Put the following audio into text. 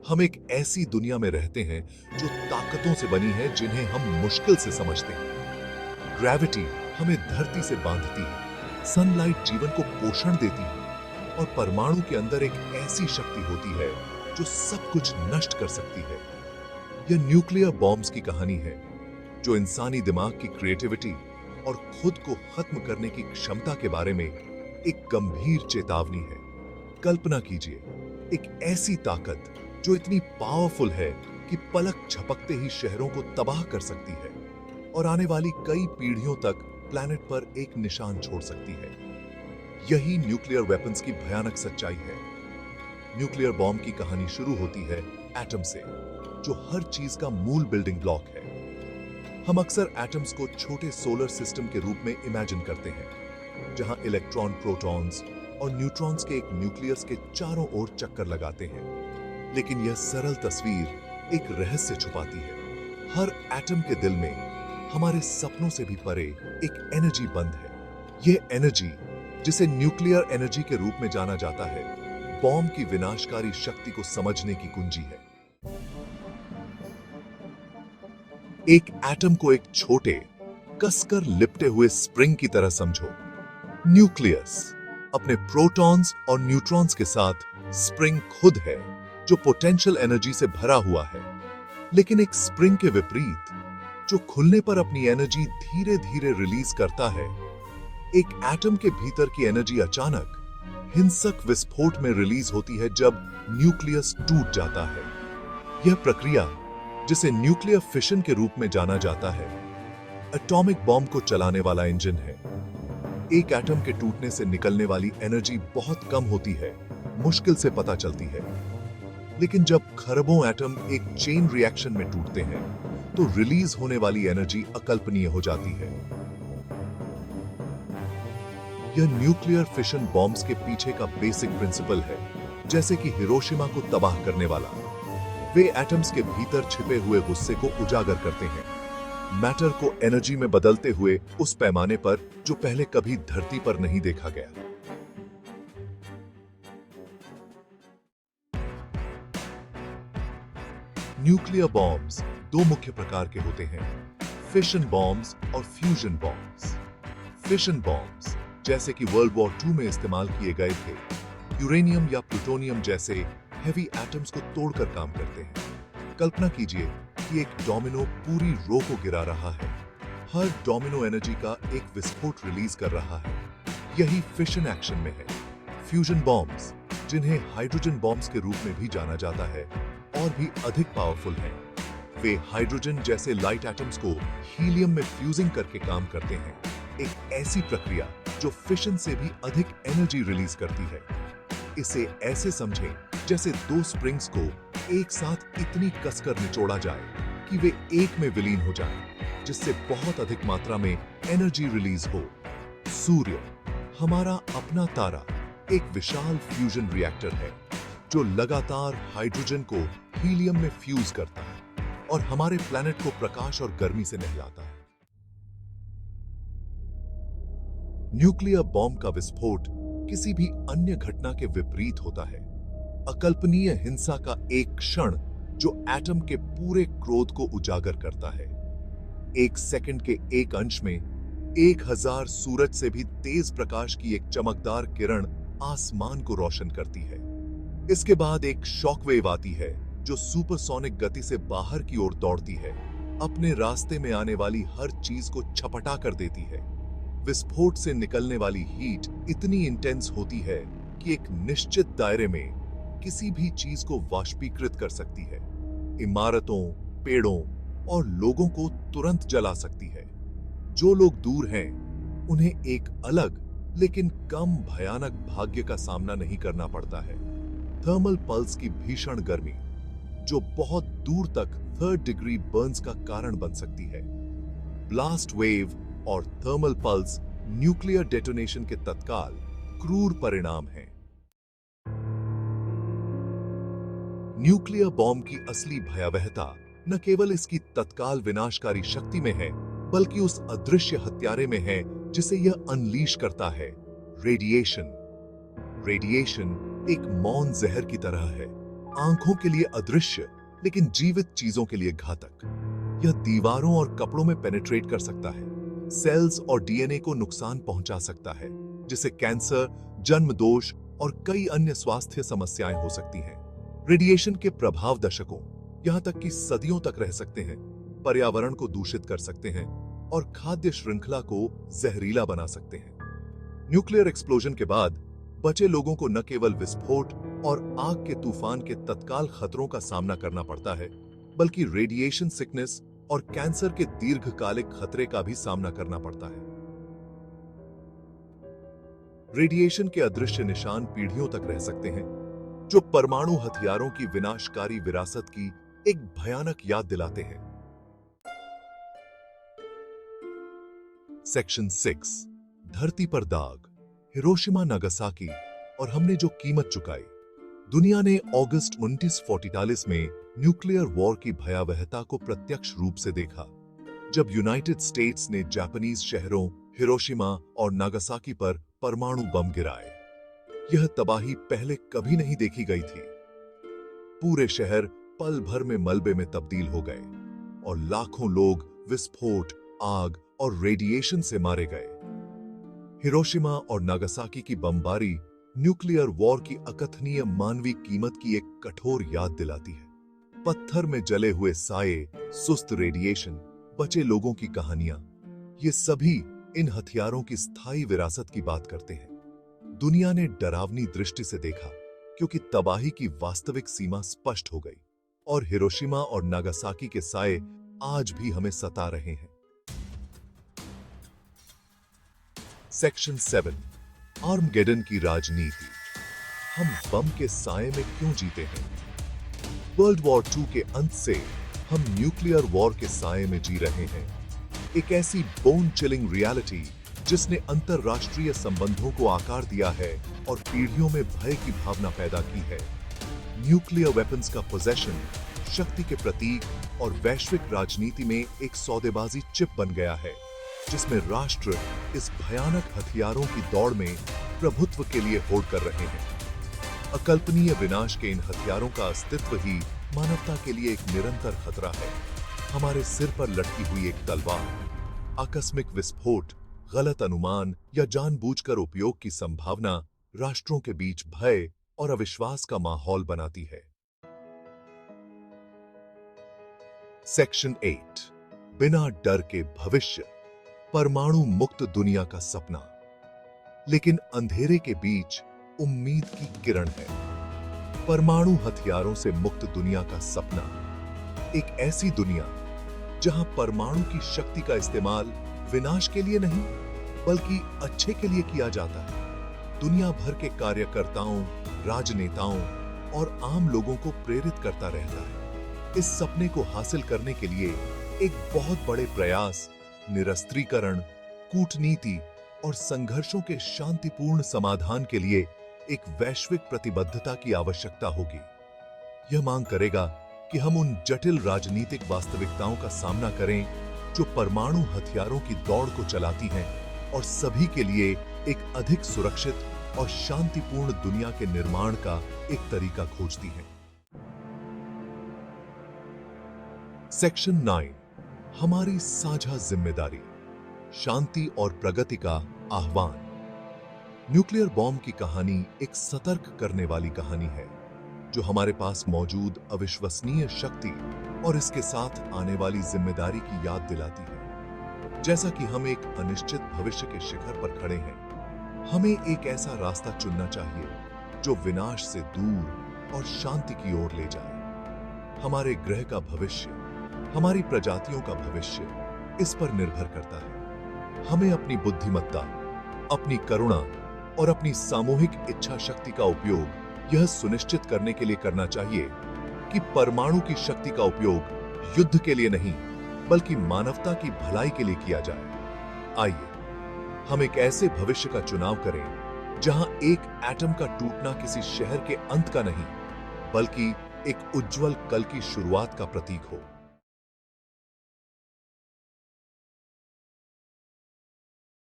हम एक ऐसी दुनिया में रहते हैं जो ताकतों से बनी है जिन्हें हम मुश्किल से समझते हैं। ग्रेविटी हमें धरती से बांधती है, सनलाइट जीवन को पोषण देती है और परमाणु के अंदर एक ऐसी शक्ति होती है जो सब कुछ नष्ट कर सकती है। यह न्यूक्लियर बॉम्ब्स की कहानी है जो इंसानी दिमाग की क्रिएटिविटी और खुद को खत्म करने की क्षमता के बारे में एक गंभीर चेतावनी है। कल्पना कीजिए, एक ऐसी ताकत जो इतनी पावरफुल है कि पलक झपकते ही शहरों को तबाह कर सकती है और आने वाली कई पीढ़ियों तक प्लैनेट पर एक निशान छोड़ सकती है। यही न्यूक्लियर वेपन्स की भयानक सच्चाई है। न्यूक्लियर बॉम्ब की कहानी शुरू होती है एटम से, जो हर चीज का मूल बिल्डिंग ब्लॉक है। हम अक्सर एटम्स को छोटे सोलर सिस्टम के रूप में इमेजिन करते हैं, जहां इलेक्ट्रॉन, प्रोटॉन्स और न्यूट्रॉन्स के एक न्यूक्लियस के चारों ओर चक्कर लगाते हैं। लेकिन यह सरल तस्वीर एक रहस्य छुपाती है। हर एटम के दिल में हमारे सपनों से भी परे एक एनर्जी बंद है। यह एनर्जी, जिसे न्यूक्लियर एनर्जी के रूप में जाना जाता है, बॉम्ब की विनाशकारी शक्ति को समझने की कुंजी है। एक एटम को एक छोटे, कसकर लिपटे हुए स्प्रिंग की तरह समझो। न्यूक्लियस अपने प्रोटॉन्स और न्यूट्रॉन्स के साथ स्प्रिंग खुद है, जो पोटेंशियल एनर्जी से भरा हुआ है। लेकिन एक स्प्रिंग के विपरीत, जो खुलने पर अपनी एनर्जी धीरे धीरे रिलीज करता है, एक एटम के भीतर की एनर्जी अचानक हिंसक विस्फोट में रिलीज होती है जब न्यूक्लियस टूट जाता है। यह प्रक्रिया, जिसे न्यूक्लियर फिशन के रूप में जाना जाता है, एटॉमिक बॉम्ब को चलाने वाला इंजन है। एक एटम के टूटने से निकलने वाली एनर्जी बहुत कम होती है, मुश्किल से पता चलती है। लेकिन जब खरबों एटम एक चेन रिएक्शन में टूटते हैं, तो रिलीज होने वाली एनर्जी अकल्पनीय हो जाती है। यह न्यूक्लियर फिशन बॉम्ब्स के पीछे का बेसिक प्रिंसिपल है, जैसे कि हिरोशिमा को तबाह करने वाला। वे एटम्स के भीतर छिपे हुए गुस्से को उजागर करते हैं, मैटर को एनर्जी में बदलते हुए उस पैमाने पर जो पहले कभी धरती पर नहीं देखा गया। न्यूक्लियर बॉम्ब्स दो मुख्य प्रकार के होते हैं, फिशन बॉम्ब्स और फ्यूजन बॉम्ब्स। फिशन बॉम्ब्स, जैसे कि वर्ल्ड वॉर II में इस्तेमाल किए गए थे, यूरेनियम या प्लूटोनियम जैसे हेवी एटम्स को तोड़कर काम करते हैं। कल्पना कीजिए कि एक डोमिनो पूरी रो को गिरा रहा है। हर डोमिनो एनर्जी का एक विस्फोट रिलीज कर रहा है। यही फिशन एक्शन में है। फ्यूजन बॉम्ब्स, जिन्हें हाइड्रोजन बॉम्ब्स के रूप में भी जाना जाता है, और भी अधिक पावरफुल हैं। वे हाइड्रोजन जैसे लाइट एटम्स को हीलियम में फ्यूजिंग करके काम करते हैं, एक ऐसी प्रक्रिया जो फिशन से भी अधिक एनर्जी रिलीज करती है। इसे ऐसे समझें जैसे दो स्प्रिंग्स को एक साथ इतनी कसकर निचोड़ा जाए कि वे एक में विलीन हो जाएं, जिससे बहुत अधिक मात्रा में एनर्जी रिलीज हो। सूर्य, हमारा अपना तारा, एक विशाल फ्यूजन रिएक्टर है जो लगातार हाइड्रोजन को हीलियम में फ्यूज करता है और हमारे प्लैनेट को प्रकाश और गर्मी से नहलाता है। न्यूक्लियर बॉम्ब का विस्फोट किसी भी अन्य घटना के विपरीत होता है। अकल्पनीय हिंसा का एक क्षण जो एटम के पूरे क्रोध को उजागर करता है। एक सेकंड के एक अंश में 1000 सूरज से भी तेज प्रकाश की एक चमकदार किरण आसमान को रोशन करती है। इसके बाद एक शॉकवेव आती है जो सुपरसोनिक गति से बाहर की ओर दौड़ती है, अपने रास्ते में आने वाली हर चीज को छपटा कर देती है। विस्फोट से निकलने वाली हीट इतनी इंटेंस होती है कि एक निश्चित दायरे में किसी भी चीज को वाष्पीकृत कर सकती है, इमारतों, पेड़ों और लोगों को तुरंत जला सकती है। जो लोग दूर हैं, उन्हें एक अलग लेकिन कम भयानक भाग्य का सामना नहीं करना पड़ता है। थर्मल पल्स की भीषण गर्मी, जो बहुत दूर तक 3rd डिग्री बर्न्स का कारण बन सकती है। ब्लास्ट वेव और थर्मल पल्स न्यूक्लियर डेटोनेशन के तत्काल क्रूर परिणाम हैं। न्यूक्लियर बॉम्ब की असली भयावहता न केवल इसकी तत्काल विनाशकारी शक्ति में है, बल्कि उस अदृश्य हत्यारे में है जिसे यह अनलीश करता है, रेडिएशन। रेडिएशन एक मौन जहर की तरह है आंखों के लिए अदृश्य लेकिन जीवित चीजों के लिए घातक। यह दीवारों और कपड़ों में पेनिट्रेट कर सकता है, सेल्स और डीएनए को नुकसान पहुंचा सकता है, जिससे कैंसर, जन्म दोष और कई अन्य स्वास्थ्य समस्याएं हो सकती हैं। रेडिएशन के प्रभाव दशकों, यहां तक कि सदियों तक रह सकते हैं, पर्यावरण को दूषित कर सकते हैं और खाद्य श्रृंखला को जहरीला बना सकते हैं। न्यूक्लियर एक्सप्लोजन के बाद बचे लोगों को न केवल विस्फोट और आग के तूफान के तत्काल खतरों का सामना करना पड़ता है, बल्कि रेडिएशन सिकनेस और कैंसर के दीर्घकालिक खतरे का भी सामना करना पड़ता है। रेडिएशन के अदृश्य निशान पीढ़ियों तक रह सकते हैं, जो परमाणु हथियारों की विनाशकारी विरासत की एक भयानक याद दिलाते हैं। सेक्शन 6, धरती पर दाग, हिरोशिमा नागासाकी और हमने जो कीमत चुकाई। दुनिया ने अगस्त 1945 में न्यूक्लियर वॉर की भयावहता को प्रत्यक्ष रूप से देखा, जब यूनाइटेड स्टेट्स ने जापानीज शहरों हिरोशिमा और नागासाकी पर परमाणु बम गिराए। यह तबाही पहले कभी नहीं देखी गई थी। पूरे शहर पल भर में मलबे में तब्दील हो गए और लाखों लोग विस्फोट, आग और रेडिएशन से मारे गए। हिरोशिमा और नागासाकी की बमबारी न्यूक्लियर वॉर की अकथनीय मानवीय कीमत की एक कठोर याद दिलाती है। पत्थर में जले हुए साये, सुस्त रेडिएशन, बचे लोगों की कहानियां, ये सभी इन हथियारों की स्थायी विरासत की बात करते हैं। दुनिया ने डरावनी दृष्टि से देखा, क्योंकि तबाही की वास्तविक सीमा स्पष्ट हो गई और हिरोशिमा और नागासाकी के साये आज भी हमें सता रहे हैं। सेक्शन 7, आर्मगेडन की राजनीति। हम बम के साये में क्यों जीते हैं? वर्ल्ड वॉर II के अंत से हम न्यूक्लियर वॉर के साये में जी रहे हैं, एक ऐसी बोन चिलिंग रियलिटी जिसने अंतरराष्ट्रीय संबंधों को आकार दिया है और पीढ़ियों में भय की भावना पैदा की है। न्यूक्लियर वेपन्स का पोजेशन शक्ति के प्रतीक और वैश्विक राजनीति में एक सौदेबाजी चिप बन गया है, जिसमें राष्ट्र इस भयानक हथियारों की दौड़ में प्रभुत्व के लिए होड़ कर रहे हैं। अकल्पनीय विनाश के इन हथियारों का अस्तित्व ही मानवता के लिए एक निरंतर खतरा है। हमारे सिर पर लटकी हुई एक तलवार, आकस्मिक विस्फोट, गलत अनुमान या जानबूझकर उपयोग की संभावना राष्ट्रों के बीच भय और अविश्वास का माहौल बनाती है। सेक्शन 8, बिना डर के भविष्य, परमाणु मुक्त दुनिया का सपना। लेकिन अंधेरे के बीच उम्मीद की किरण है। परमाणु हथियारों से मुक्त दुनिया का सपना, एक ऐसी दुनिया जहां परमाणु की शक्ति का इस्तेमाल विनाश के लिए नहीं, बल्कि अच्छे के लिए किया जाता है। दुनिया भर के कार्यकर्ताओं, राजनेताओं और आम लोगों को प्रेरित करता रहता है। इस सपने को हासिल करने के लिए एक बहुत बड़े प्रयास, निरस्त्रीकरण, कूटनीति और संघर्षों के शांतिपूर्ण समाधान के लिए एक वैश्विक प्रतिबद्धता की आवश्यकता होगी। यह मांग करेगा कि हम उन जटिल राजनीतिक वास्तविकताओं का सामना करें जो परमाणु हथियारों की दौड़ को चलाती हैं और सभी के लिए एक अधिक सुरक्षित और शांतिपूर्ण दुनिया के निर्माण का एक तरीका खोजती हैं। सेक्शन 9, हमारी साझा जिम्मेदारी, शांति और प्रगति का आह्वान। न्यूक्लियर बॉम्ब की कहानी एक सतर्क करने वाली कहानी है, जो हमारे पास मौजूद अविश्वसनीय शक्ति और इसके साथ आने वाली जिम्मेदारी की याद दिलाती है। जैसा कि हम एक अनिश्चित भविष्य के शिखर पर खड़े हैं, हमें एक ऐसा रास्ता चुनना चाहिए जो विनाश से दूर और शांति की ओर ले जाए। हमारे ग्रह का भविष्य, हमारी प्रजातियों का भविष्य इस पर निर्भर करता है। हमें अपनी बुद्धिमत्ता, अपनी करुणा और अपनी सामूहिक इच्छा शक्ति का उपयोग यह सुनिश्चित करने के लिए करना चाहिए कि परमाणु की शक्ति का उपयोग युद्ध के लिए नहीं, बल्कि मानवता की भलाई के लिए किया जाए। आइए हम एक ऐसे भविष्य का चुनाव करें जहां एक एटम का टूटना किसी शहर के अंत का नहीं, बल्कि एक उज्जवल कल की शुरुआत का प्रतीक हो।